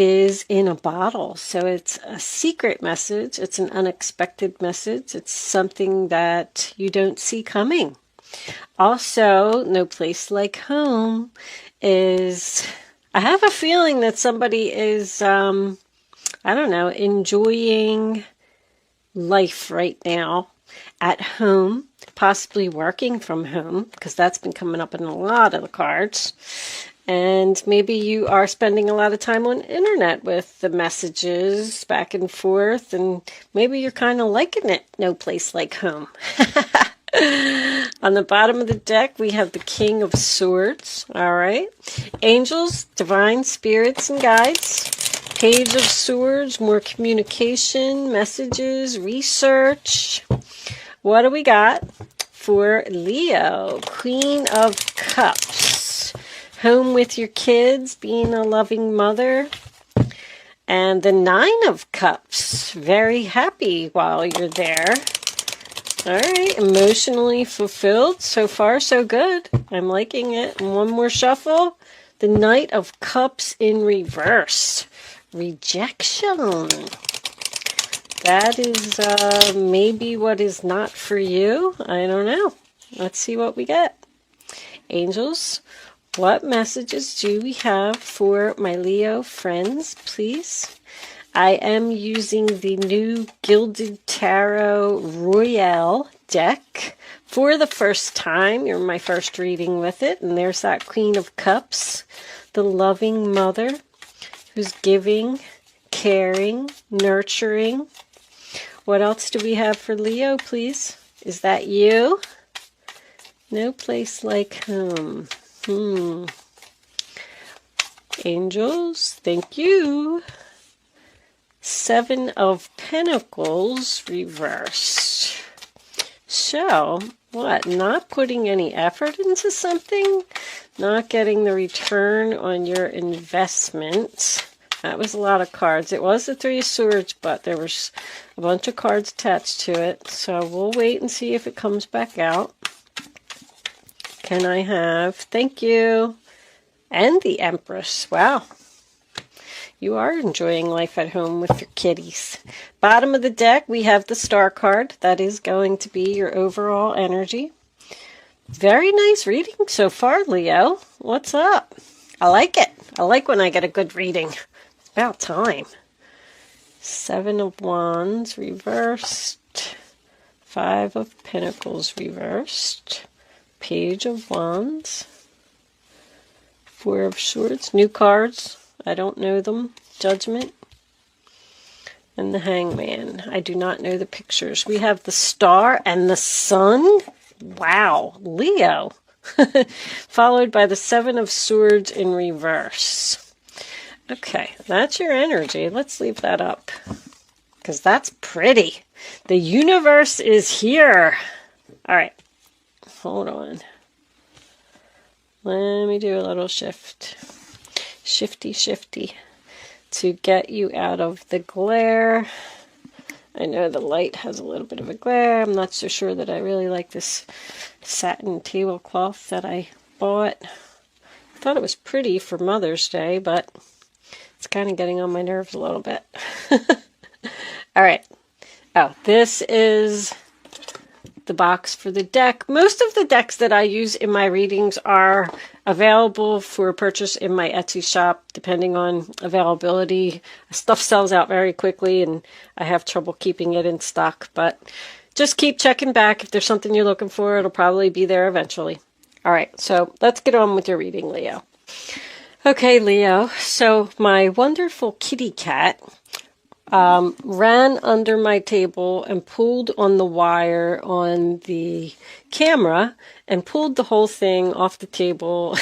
is in a bottle. So it's a secret message. It's an unexpected message. It's something that you don't see coming. Also, no place like home is, I have a feeling that somebody is, I don't know, enjoying life right now at home, possibly working from home, because that's been coming up in a lot of the cards. And maybe you are spending a lot of time on internet with the messages back and forth, and maybe you're kind of liking it. No place like home. On the bottom of the deck, we have the King of Swords. All right. Angels, divine spirits, and guides. Page of Swords, more communication, messages, research. What do we got for Leo? Queen of Cups. Home with your kids, being a loving mother. And the Nine of Cups. Very happy while you're there. All right, emotionally fulfilled. So far, so good. I'm liking it. And one more shuffle. The Knight of Cups in reverse. Rejection. That is maybe what is not for you. I don't know. Let's see what we get. Angels, what messages do we have for my Leo friends, please? I am using the new Gilded Tarot Royale deck for the first time. You're my first reading with it. And there's that Queen of Cups, the loving mother who's giving, caring, nurturing. What else do we have for Leo, please? Is that you? No place like home. Angels, thank you. Seven of Pentacles reversed. So, what? Not putting any effort into something? Not getting the return on your investment? That was a lot of cards. It was the Three of Swords, but there was a bunch of cards attached to it. So we'll wait and see if it comes back out. Can I have, thank you, and the Empress. Wow. You are enjoying life at home with your kitties. Bottom of the deck, we have the Star card. That is going to be your overall energy. Very nice reading so far, Leo. What's up? I like it. I like when I get a good reading. It's about time. Seven of Wands reversed. Five of Pentacles reversed. Page of Wands. Four of Swords. New cards. I don't know them. Judgment. And the Hangman. I do not know the pictures. We have the Star and the Sun. Wow. Leo. Followed by the Seven of Swords in reverse. Okay. That's your energy. Let's leave that up. Because that's pretty. The universe is here. All right. Hold on. Let me do a little shift. Shifty to get you out of the glare. I know the light has a little bit of a glare. I'm not so sure that I really like this satin tablecloth that I bought. I thought it was pretty for Mother's Day, but it's kind of getting on my nerves a little bit. All right. Oh, this is the box for the deck. Most of the decks that I use in my readings are available for purchase in my Etsy shop, depending on availability. Stuff sells out very quickly, and I have trouble keeping it in stock, but just keep checking back. If there's something you're looking for, it'll probably be there eventually. All right, so let's get on with your reading, Leo. Okay, Leo, so my wonderful kitty cat ran under my table and pulled on the wire on the camera and pulled the whole thing off the table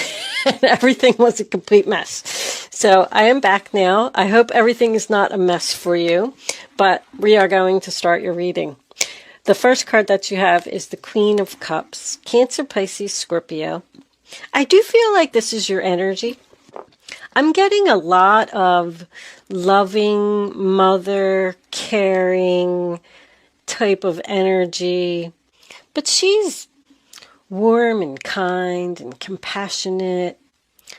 and everything was a complete mess. So I am back now. I hope everything is not a mess for you, but we are going to start your reading. The first card that you have is the Queen of Cups, Cancer, Pisces, Scorpio. I do feel like this is your energy. I'm getting a lot of loving, mother, caring type of energy. But she's warm and kind and compassionate,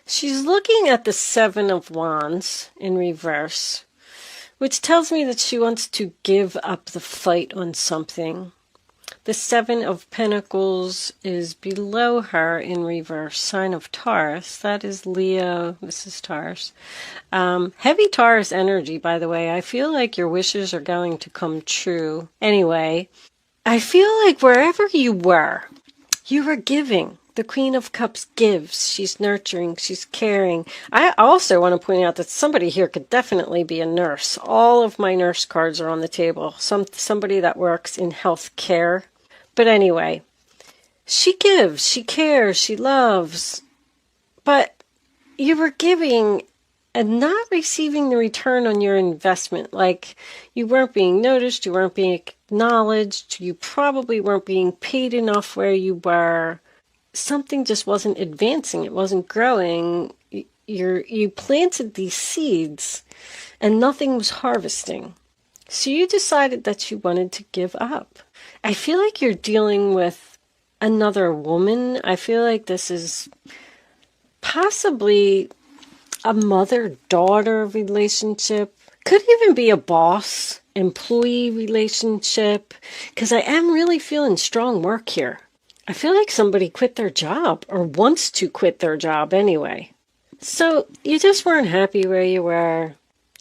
She's looking at the Seven of Wands in reverse, which tells me that she wants to give up the fight on something. The Seven of Pentacles is below her in reverse, sign of Taurus. That is Leo. This is Taurus. Heavy Taurus energy, by the way. I feel like your wishes are going to come true. Anyway, I feel like wherever you were giving. The Queen of Cups gives. She's nurturing. She's caring. I also want to point out that somebody here could definitely be a nurse. All of my nurse cards are on the table. Somebody that works in health care. But anyway, she gives. She cares. She loves. But you were giving and not receiving the return on your investment. Like, you weren't being noticed. You weren't being acknowledged. You probably weren't being paid enough where you were. Something just wasn't advancing. It wasn't growing. You planted these seeds and nothing was harvesting. So you decided that you wanted to give up. I feel like you're dealing with another woman. I feel like this is possibly a mother-daughter relationship. Could even be a boss-employee relationship. Because I am really feeling strong work here. I feel like somebody quit their job or wants to quit their job anyway. So you just weren't happy where you were.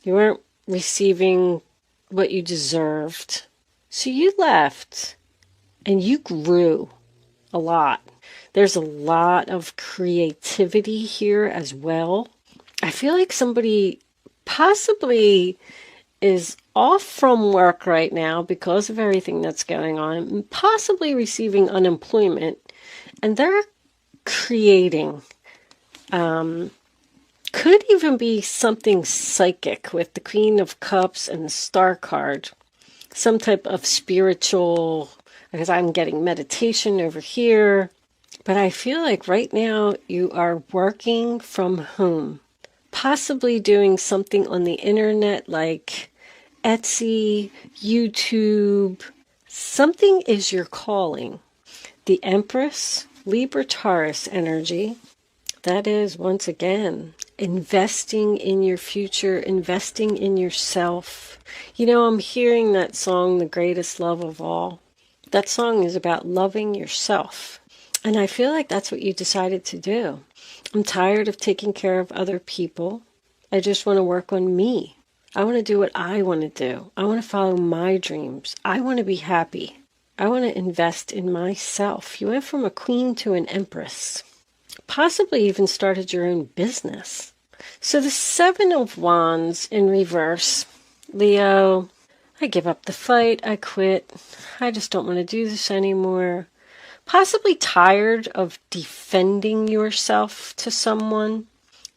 You weren't receiving what you deserved. So you left and you grew a lot. There's a lot of creativity here as well. I feel like somebody possibly is off from work right now because of everything that's going on, possibly receiving unemployment, and they're creating. Could even be something psychic with the Queen of Cups and the Star card. Some type of spiritual, because I'm getting meditation over here. But I feel like right now you are working from home. Possibly doing something on the internet like Etsy, YouTube. Something is your calling. The Empress, Libra Taurus energy. That is, once again, investing in your future, investing in yourself. You know, I'm hearing that song, The Greatest Love of All. That song is about loving yourself. And I feel like that's what you decided to do. I'm tired of taking care of other people. I just want to work on me. I want to do what I want to do. I want to follow my dreams. I want to be happy. I want to invest in myself. You went from a queen to an empress. Possibly even started your own business. So the Seven of Wands in reverse. Leo, I give up the fight. I quit. I just don't want to do this anymore. Possibly tired of defending yourself to someone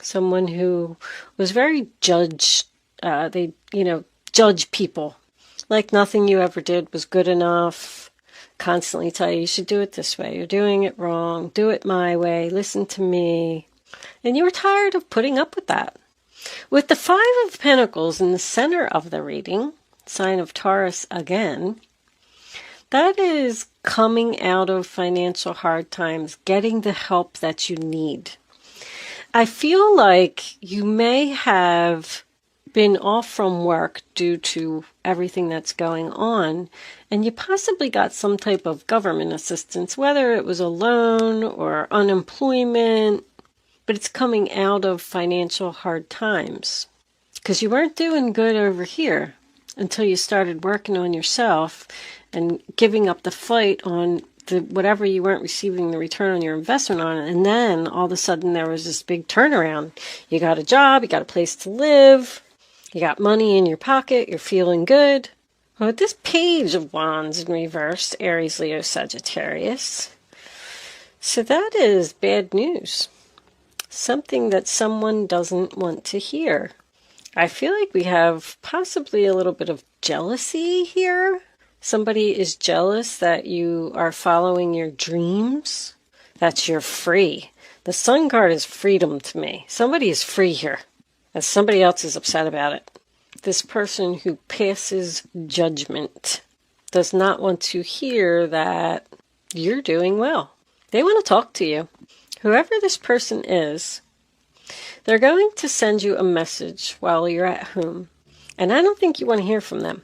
who was very judge people. Like nothing you ever did was good enough. Constantly tell you should do it this way. You're doing it wrong. Do it my way. Listen to me. And you were tired of putting up with that. With the Five of Pentacles in the center of the reading, sign of Taurus again, that is coming out of financial hard times, getting the help that you need. I feel like you may have been off from work due to everything that's going on, and you possibly got some type of government assistance, whether it was a loan or unemployment, but it's coming out of financial hard times. Because you weren't doing good over here until you started working on yourself and giving up the fight on whatever you weren't receiving the return on your investment on. And then all of a sudden there was this big turnaround. You got a job, you got a place to live, you got money in your pocket, you're feeling good. Well, with this Page of Wands in reverse, Aries, Leo, Sagittarius. So that is bad news. Something that someone doesn't want to hear. I feel like we have possibly a little bit of jealousy here. Somebody is jealous that you are following your dreams, that you're free. The Sun card is freedom to me. Somebody is free here, and somebody else is upset about it. This person who passes judgment does not want to hear that you're doing well. They want to talk to you. Whoever this person is, They're going to send you a message while you're at home, and I don't think you want to hear from them.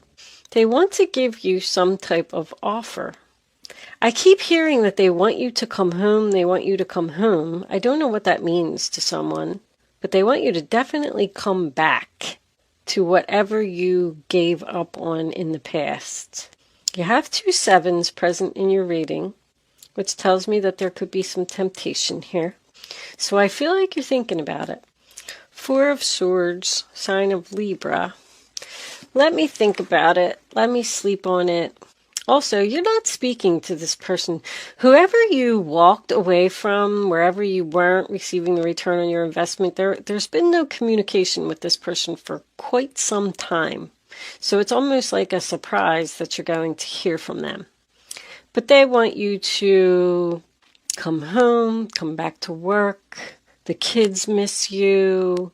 They want to give you some type of offer. I keep hearing that they want you to come home, they want you to come home. I don't know what that means to someone, but they want you to definitely come back to whatever you gave up on in the past. You have 2 sevens present in your reading, which tells me that there could be some temptation here. So I feel like you're thinking about it. 4 of Swords, sign of Libra. Let me think about it. Let me sleep on it. Also, you're not speaking to this person. Whoever you walked away from, wherever you weren't receiving the return on your investment, there's been no communication with this person for quite some time. So it's almost like a surprise that you're going to hear from them. But they want you to come home, come back to work. The kids miss you.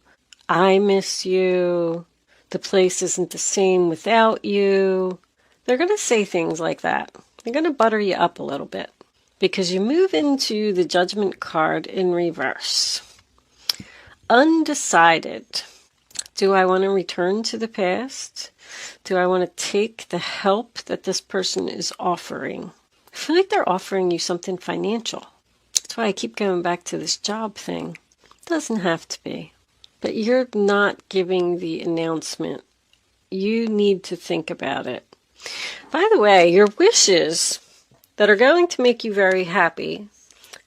I miss you. The place isn't the same without you. They're going to say things like that. They're going to butter you up a little bit because you move into the Judgment card in reverse. Undecided. Do I want to return to the past? Do I want to take the help that this person is offering? I feel like they're offering you something financial. That's why I keep going back to this job thing. It doesn't have to be. But you're not giving the announcement. You need to think about it. By the way, your wishes that are going to make you very happy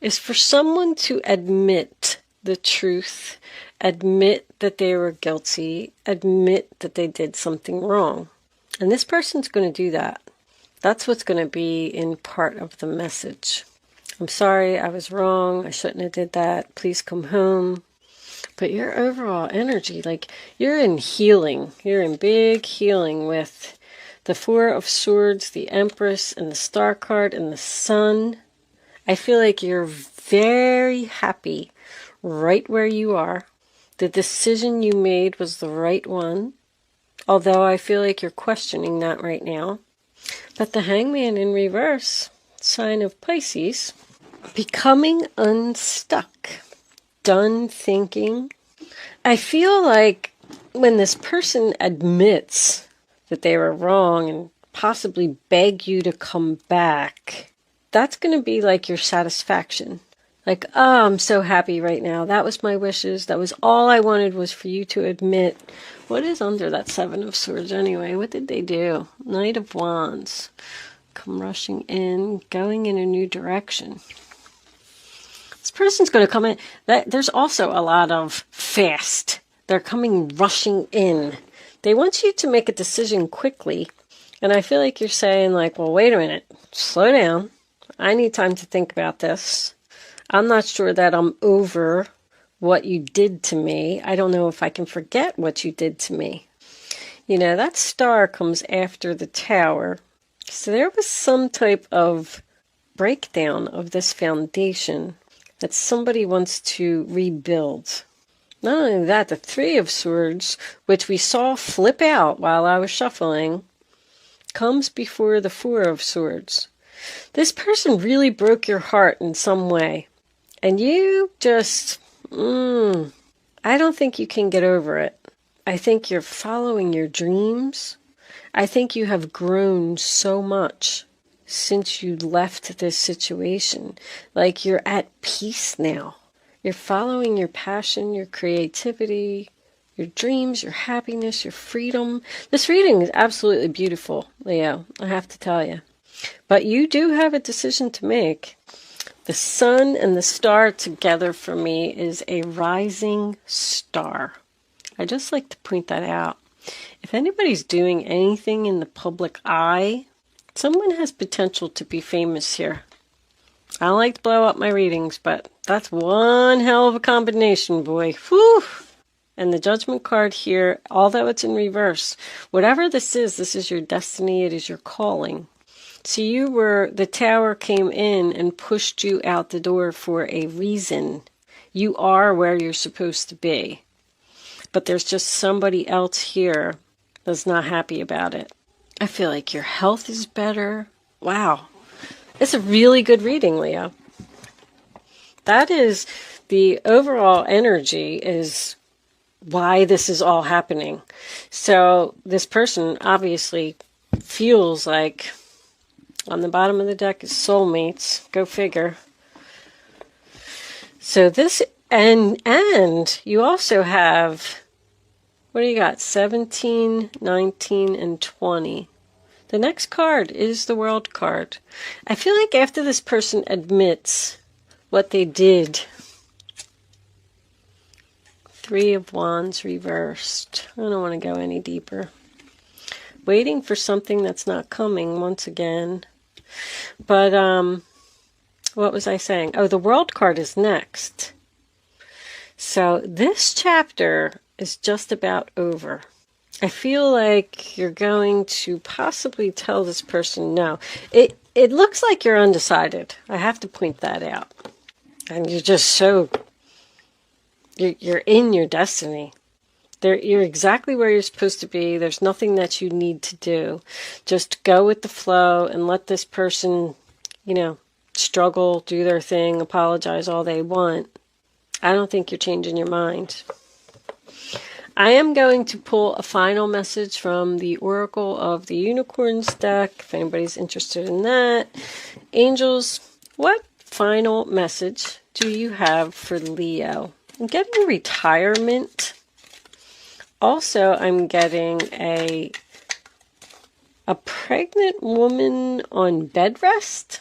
is for someone to admit the truth, admit that they were guilty, admit that they did something wrong. And this person's going to do that. That's what's going to be in part of the message. I'm sorry, I was wrong. I shouldn't have did that. Please come home. But your overall energy, like you're in healing. You're in big healing with the 4 of Swords, the Empress, and the Star card, and the Sun. I feel like you're very happy right where you are. The decision you made was the right one. Although I feel like you're questioning that right now. But the Hangman in reverse, sign of Pisces, becoming unstuck, done thinking. I feel like when this person admits that they were wrong and possibly beg you to come back, that's going to be like your satisfaction. Like, oh, I'm so happy right now. That was my wishes. That was all I wanted, was for you to admit. What is under that 7 of Swords anyway? What did they do? Knight of Wands. Come rushing in, going in a new direction. This person's going to come in. There's also a lot of fast. They're coming rushing in. They want you to make a decision quickly. And I feel like you're saying like, well, wait a minute. Slow down. I need time to think about this. I'm not sure that I'm over what you did to me. I don't know if I can forget what you did to me. You know, that Star comes after the Tower. So there was some type of breakdown of this foundation that somebody wants to rebuild. Not only that, the 3 of Swords, which we saw flip out while I was shuffling, comes before the 4 of Swords. This person really broke your heart in some way. And you just, I don't think you can get over it. I think you're following your dreams. I think you have grown so much since you left this situation. Like you're at peace now. You're following your passion, your creativity, your dreams, your happiness, your freedom. This reading is absolutely beautiful, Leo, I have to tell you. But you do have a decision to make. The Sun and the Star together for me is a rising star. I just like to point that out. If anybody's doing anything in the public eye, someone has potential to be famous here. I don't like to blow up my readings, but that's one hell of a combination, boy. Whew! And the Judgment card here, although it's in reverse, whatever this is your destiny, it is your calling. So the Tower came in and pushed you out the door for a reason. You are where you're supposed to be. But there's just somebody else here that's not happy about it. I feel like your health is better. Wow. It's a really good reading, Leo. That is the overall energy is why this is all happening. So this person obviously feels like, on the bottom of the deck is soulmates. Go figure. So this, and you also have, what do you got? 17, 19, and 20. The next card is the World card. I feel like after this person admits what they did, Three of Wands reversed. I don't want to go any deeper. Waiting for something that's not coming once again. But, what was I saying? Oh, the World card is next. So this chapter is just about over. I feel like you're going to possibly tell this person no. It looks like you're undecided. I have to point that out. And you're just so, you're in your destiny. You're exactly where you're supposed to be. There's nothing that you need to do. Just go with the flow and let this person, struggle, do their thing, apologize all they want. I don't think you're changing your mind. I am going to pull a final message from the Oracle of the Unicorns deck, if anybody's interested in that. Angels, what final message do you have for Leo? I'm getting retirement. Also, I'm getting a pregnant woman on bed rest.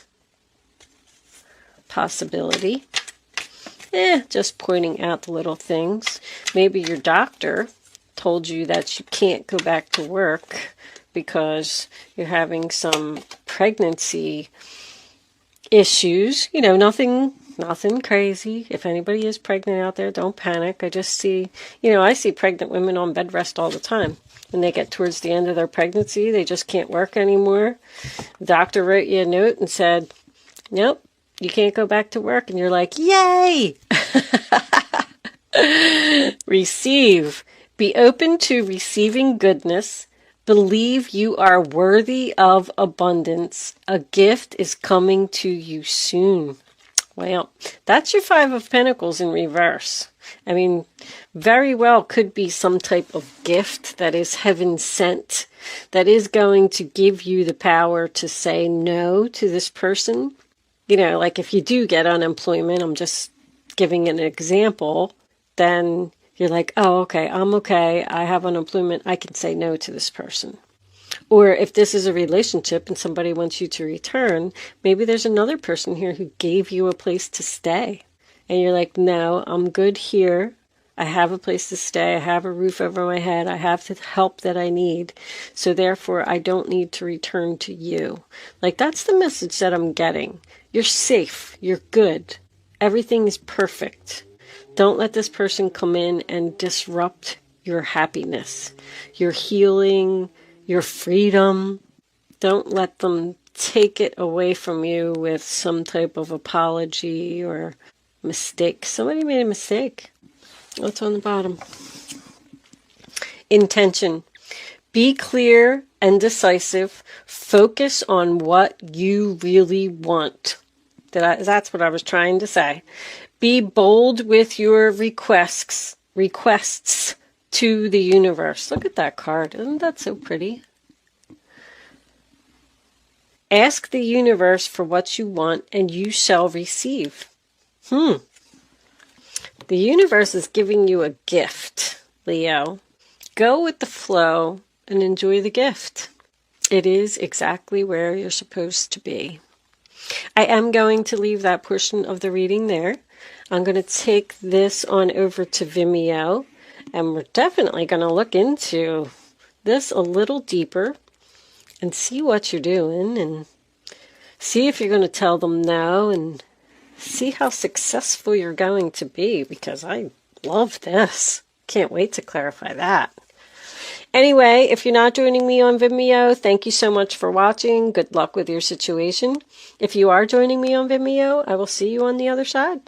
Possibility. Just pointing out the little things. Maybe your doctor told you that you can't go back to work because you're having some pregnancy issues. Nothing crazy. If anybody is pregnant out there, don't panic. I just see, I see pregnant women on bed rest all the time. When they get towards the end of their pregnancy, they just can't work anymore. The doctor wrote you a note and said, nope, you can't go back to work. And you're like, yay! Receive. Be open to receiving goodness. Believe you are worthy of abundance. A gift is coming to you soon. Well, that's your Five of Pentacles in reverse. I mean, very well could be some type of gift that is heaven sent, that is going to give you the power to say no to this person. Like if you do get unemployment, I'm just giving an example, then you're like, oh, okay, I'm okay. I have unemployment. I can say no to this person. Or if this is a relationship and somebody wants you to return, maybe there's another person here who gave you a place to stay. And you're like, no, I'm good here. I have a place to stay. I have a roof over my head. I have the help that I need. So therefore, I don't need to return to you. Like, that's the message that I'm getting. You're safe. You're good. Everything is perfect. Don't let this person come in and disrupt your happiness, your healing, your freedom. Don't let them take it away from you with some type of apology or mistake. Somebody made a mistake. What's on the bottom? Intention. Be clear and decisive. Focus on what you really want. That's what I was trying to say. Be bold with your requests to the universe. Look at that card. Isn't that so pretty? Ask the universe for what you want and you shall receive. The universe is giving you a gift, Leo. Go with the flow and enjoy the gift. It is exactly where you're supposed to be. I am going to leave that portion of the reading there. I'm going to take this on over to Vimeo, and we're definitely going to look into this a little deeper and see what you're doing and see if you're going to tell them no and see how successful you're going to be, because I love this. Can't wait to clarify that. Anyway, if you're not joining me on Vimeo, thank you so much for watching. Good luck with your situation. If you are joining me on Vimeo, I will see you on the other side.